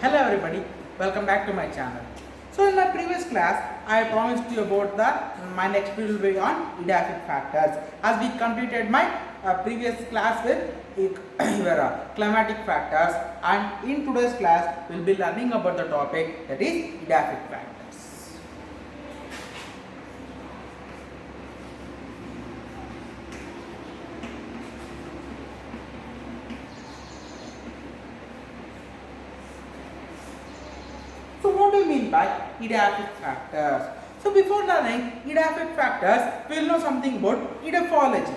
Hello everybody, welcome back to my channel. So in my previous class, I promised you about my next video will be on edaphic factors. As we completed my previous class with your climatic factors, and in today's class, we'll be learning about the topic that is edaphic factors. So what do you mean by edaphic factors? So before learning edaphic factors, we will know something about edaphology.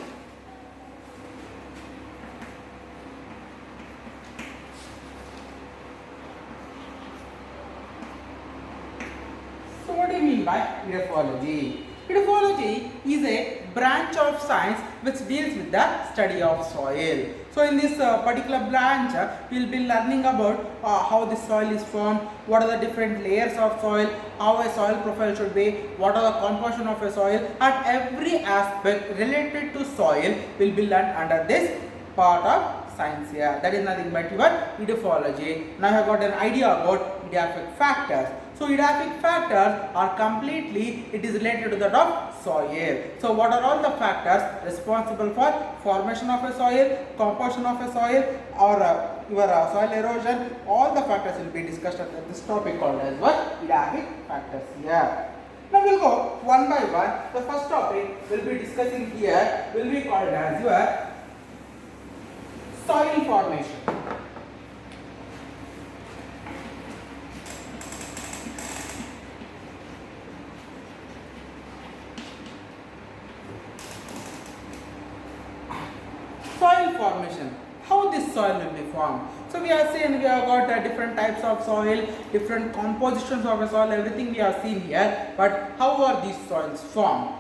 So what do you mean by edaphology? Edaphology is a branch of science which deals with the study of soil. So in this particular branch, we will be learning about how the soil is formed, what are the different layers of soil, how a soil profile should be, what are the composition of a soil, and every aspect related to soil will be learned under this part of science here. That is nothing but your edaphology. Now you have got an idea about edaphic factors. So edaphic factors are completely, it is related to that of soil. So what are all the factors responsible for formation of a soil, composition of a soil, or your soil erosion? All the factors will be discussed under this topic called as what? Edaphic factors here. Now we'll go one by one. The first topic we'll be discussing here will be called as your soil formation. Soil formation. How this soil will be formed? So we have seen, we have got different types of soil, different compositions of a soil, everything we have seen here. But how are these soils formed?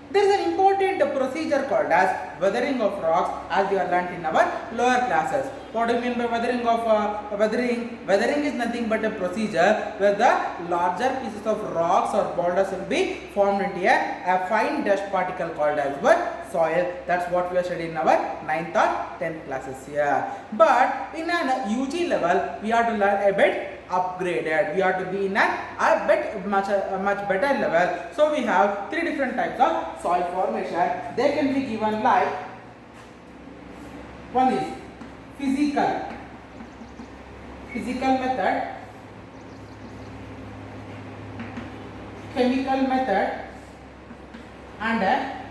There is an important procedure called as weathering of rocks, as we are learnt in our lower classes. What do you mean by weathering of weathering? Weathering is nothing but a procedure where the larger pieces of rocks or boulders will be formed into a fine dust particle called as what? Soil. That's what we are studying in our 9th or 10th classes here. But in an UG level, we have to learn a bit upgraded. We have to be in a bit much better level. So we have three different types of soil formation. They can be given like, one is physical method, chemical method, and a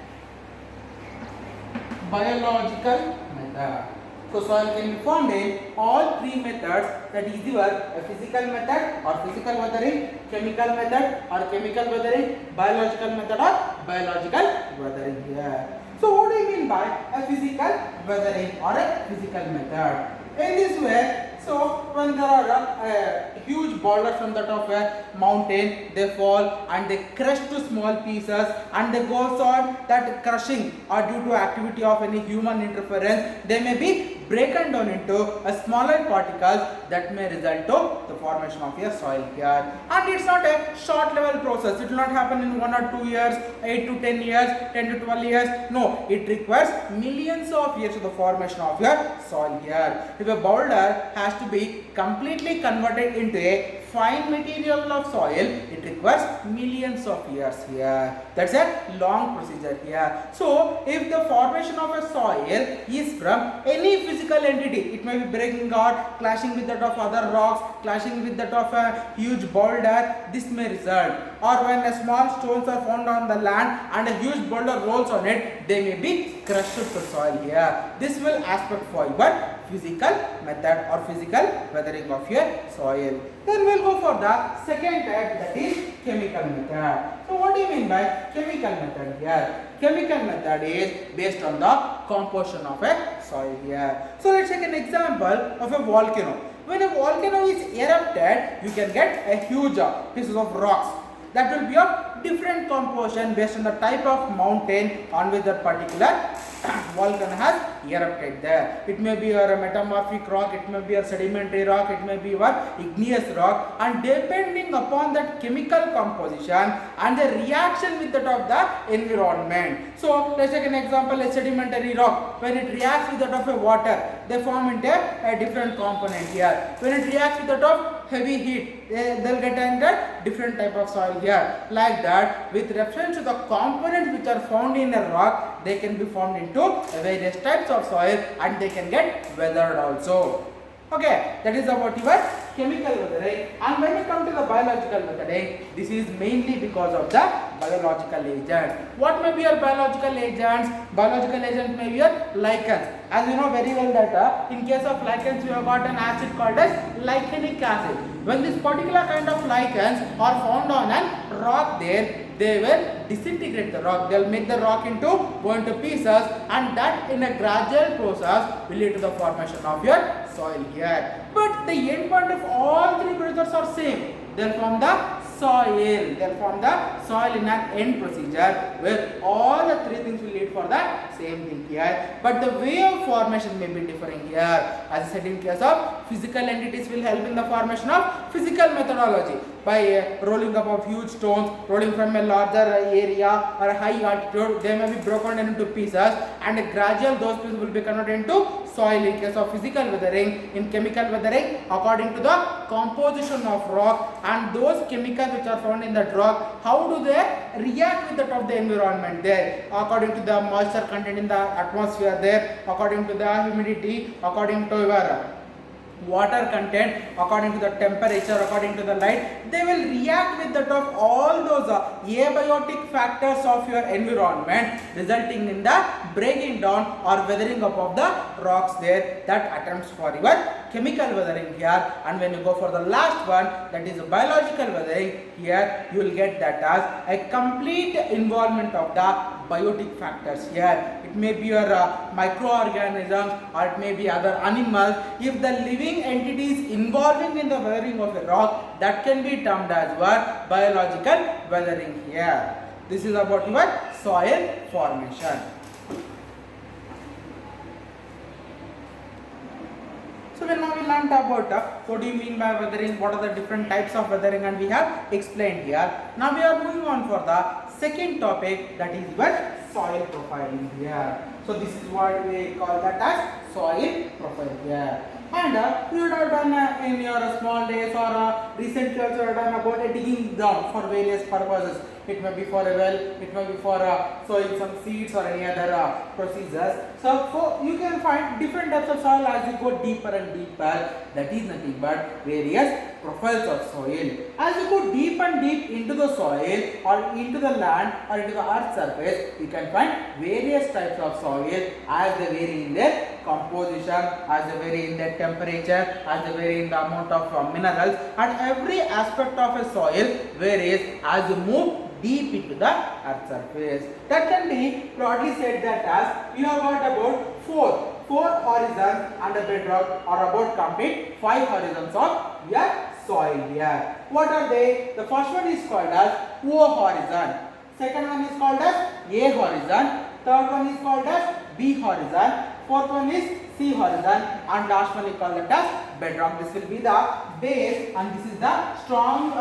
biological method. So soil can be formed in all three methods, that is your physical method or physical weathering, chemical method or chemical weathering, biological method or biological weathering here. So what do you mean by a physical weathering or a physical method? In this way, so when there are huge boulders from the top of a mountain, they fall and they crush to small pieces, and they goes on that crushing or due to activity of any human interference, they may be broken down into a smaller particles that may result to the formation of a soil here. And it's not a short level process. It will not happen in 1 or 2 years, 8 to 10 years, 10 to 12 years. No, it requires millions of years to the formation of your soil here. If a boulder has to be completely converted into a fine material of soil, it requires millions of years here. That's a long procedure here. So if the formation of a soil is from any physical entity, it may be breaking out, clashing with that of other rocks, clashing with that of a huge boulder, this may result. Or when a small stones are found on the land and a huge boulder rolls on it, they may be crushed to soil here. This will aspect for your physical method or physical weathering of your soil. Then we'll go for the second type, that is chemical method. So what do you mean by chemical method here? Chemical method is based on the composition of a soil here. So let's take an example of a volcano. When a volcano is erupted, you can get a huge pieces of rocks that will be of different composition based on the type of mountain on which that particular volcano has erupted there. It may be a metamorphic rock, it may be a sedimentary rock, it may be a igneous rock, and depending upon that chemical composition and the reaction with that of the environment. So let's take an example, a sedimentary rock. When it reacts with that of a water, they form into a different component here. When it reacts with that of heavy heat, they'll get under different type of soil here. Like that, with reference to the components which are found in a rock, they can be formed into various types of soil and they can get weathered also. Okay, that is about your chemical weathering. And when you come to the biological weathering, this is mainly because of the biological agents. What may be your biological agents? Biological agents may be your lichens. As you know very well that in case of lichens, we have got an acid called as lichenic acid. When this particular kind of lichens are found on a rock there, they will disintegrate the rock. They will make the rock go into pieces, and that in a gradual process will lead to the formation of your soil here. But the end point of all three procedures are same. They'll form the soil. They'll form the soil in an end procedure where all the three things will lead for the same thing here. But the way of formation may be differing here. As I said, in case of physical entities will help in the formation of physical methodology by rolling up of huge stones, rolling from a larger area or a high altitude. They may be broken into pieces, and gradual those pieces will be converted into soil. In case of physical weathering, in chemical weathering, according to the composition of rock and those chemicals which are found in that rock, how do they react with that of the environment there, according to the moisture content in the atmosphere there, according to the humidity, according to your water content, according to the temperature, according to the light, they will react with that of all those abiotic factors of your environment, resulting in the breaking down or weathering up of the rocks there. That attempts for your chemical weathering here. And when you go for the last one, that is biological weathering, here you will get that as a complete involvement of the biotic factors here. It may be your microorganisms, or it may be other animals. If the living entities involving in the weathering of a rock, that can be termed as what? Biological weathering here. This is about your soil formation. So now we learned about what do you mean by weathering, what are the different types of weathering, and we have explained here. Now we are moving on for the second topic, that is your soil profiling here. So this is what we call that as soil profile here. And you would have done in your small days or recently also you have done about digging ground for various purposes. It may be for a well, it may be for sowing some seeds or any other procedures. So you can find different types of soil as you go deeper and deeper. That is nothing but various profiles of soil. As you go deep and deep into the soil or into the land or into the earth surface, you can find various types of soil as they vary in their composition, as they vary in their temperature, as they vary in the amount of minerals, and every aspect of a soil varies as you move deep into the earth surface. That can be broadly said that as you have got about four horizons under bedrock, or about complete 5 horizons of your soil here. What are they? The first one is called as O horizon. Second one is called as A horizon. Third one is called as B horizon. Fourth one is C horizon, and last one is called as bedrock. This will be the base, and this is the strong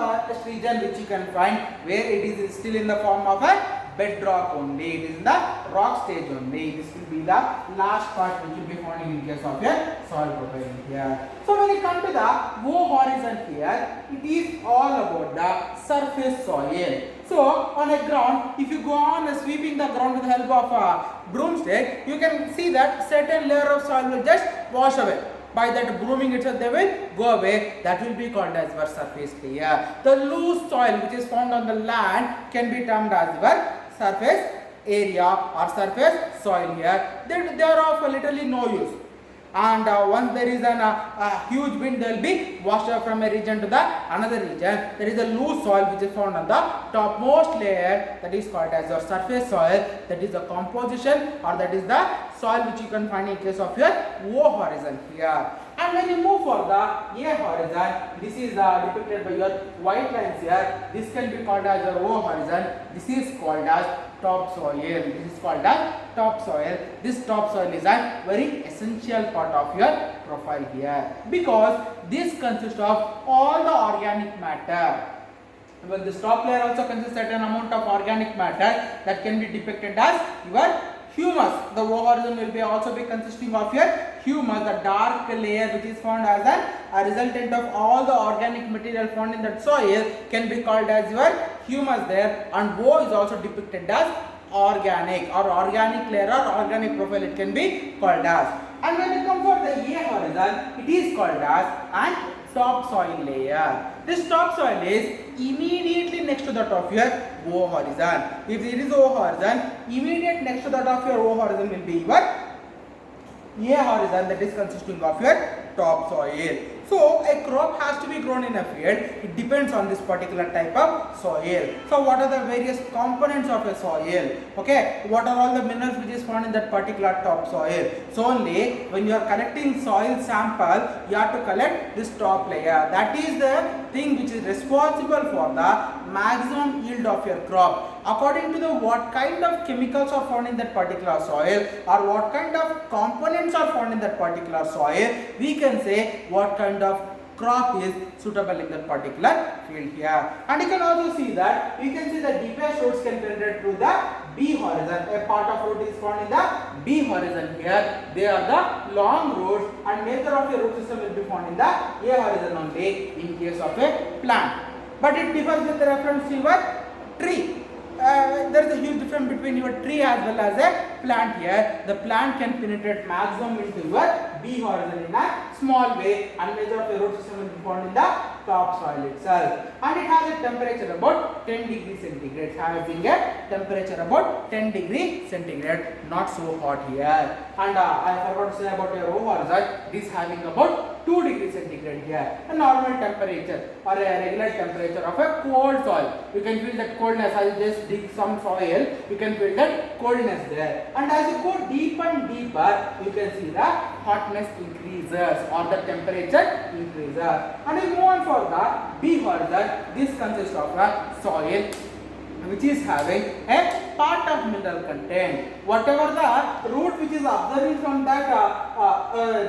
region which you can find where it is still in the form of a bedrock only. It is in the rock stage only. This will be the last part which will be found in case of your soil profiling here. So when you come to the O horizon here, it is all about the surface soil. So on a ground, if you go on sweeping the ground with the help of a broomstick, you can see that certain layer of soil will just wash away. By that brooming itself, they will go away. That will be called as your surface layer. The loose soil which is found on the land can be termed as your surface area or surface soil here. They are of literally no use. And once there is a huge wind, they will be washed up from a region to the another region. There is a loose soil which is found on the topmost layer, that is called as your surface soil. That is the composition, or that is the soil which you can find in case of your O horizon here. And when you move for the A horizon, this is depicted by your white lines here. This can be called as your O horizon. This is called as topsoil. This is called as topsoil. This topsoil is a very essential part of your profile here, because this consists of all the organic matter. Well, this top layer also consists of certain amount of organic matter that can be depicted as your humus. The O horizon will be also be consisting of your humus, the dark layer which is found as a resultant of all the organic material found in that soil can be called as your humus there, and O is also depicted as organic or organic layer or organic profile, it can be called as. And when you come for the A horizon, it is called as an topsoil layer. This topsoil is immediately next to that of your O horizon. If there is O horizon, immediate next to that of your O horizon will be your A horizon, that is consisting of your topsoil. So a crop has to be grown in a field. It depends on this particular type of soil. So what are the various components of a soil? Okay, what are all the minerals which is found in that particular topsoil? So only when you are collecting soil sample, you have to collect this top layer. That is the thing which is responsible for the maximum yield of your crop. According to the what kind of chemicals are found in that particular soil or what kind of components are found in that particular soil, we can say what kind of crop is suitable in that particular field here. And you can also see that you can see the deepest roots can penetrate through the B horizon. A part of root is found in the B horizon here. They are the long roots, and major of your root system will be found in the A horizon only in case of a plant. But it differs with reference to your tree. There is a huge difference between your tree as well as a plant here. The plant can penetrate maximum into your B horizon in a small way, and major of the root system will be found in the topsoil itself. And it has a temperature about 10 degrees centigrade. Having a temperature about 10 degrees centigrade, not so hot here. And I forgot to say about your O horizon, it is having about 2 degrees centigrade here. A normal temperature or a regular temperature of a cold soil. You can feel that coldness as you just dig some soil. You can feel that coldness there. And as you go deeper and deeper, you can see the hotness increases or the temperature increases. And we move on for the B horizon. This consists of a soil which is having a part of mineral content. Whatever the root which is observing from that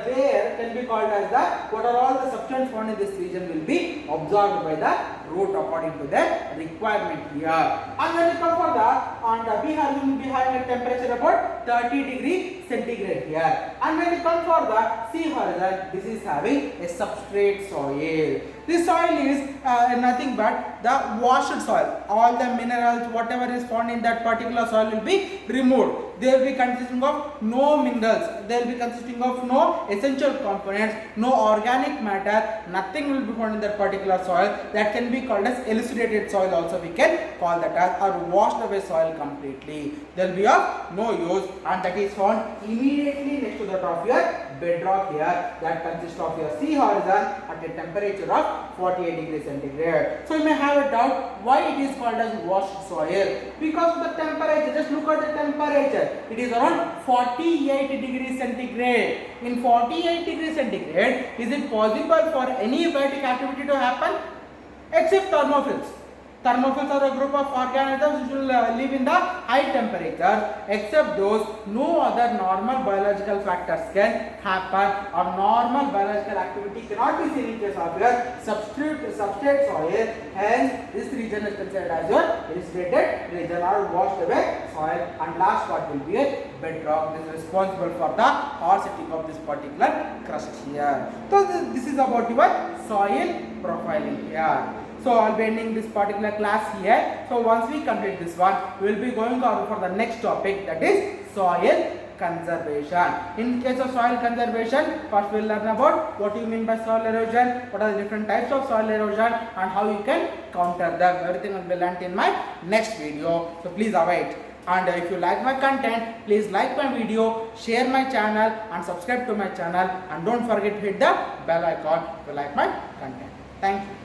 layer can be called as the, what are all the substance found in this region will be absorbed by the root according to the requirement here. And when you come for the, and B horizon will be having a temperature about 30 degrees centigrade here. And when you come for the C horizon, this is having a substrate soil. This soil is nothing but the washed soil. All the minerals, whatever is found in that particular soil will be removed. They will be consisting of no minerals. They will be consisting of no essential components, no organic matter. Nothing will be found in that particular soil. That can be called as elucidated soil also. We can call that as, or washed away soil completely. There will be of no use, and that is found immediately next to the top of your bedrock here. That consists of your C horizon at a temperature of 48 degrees centigrade. So you may have a doubt why it is called as washed soil. Because of the temperature. Just look at the temperature. It is around 48 degrees centigrade. In 48 degrees centigrade, is it possible for any biotic activity to happen? Except thermophils. Thermophils are a group of organisms which will live in the high temperature. Except those, no other normal biological factors can happen, or normal biological activity cannot be seen in case of your substrate soil. Hence, this region is considered as your elucidated region or washed away soil. And last part will be a bedrock. This is responsible for the hard setting of this particular crust here. So this is about your soil profiling here. So I'll be ending this particular class here. So once we complete this one, we will be going on for the next topic, that is soil conservation. In case of soil conservation, first we'll learn about what you mean by soil erosion, what are the different types of soil erosion, and how you can counter them. Everything will be learnt in my next video. So please await. And if you like my content, please like my video, share my channel, and subscribe to my channel. And don't forget to hit the bell icon if you like my content. Thank you.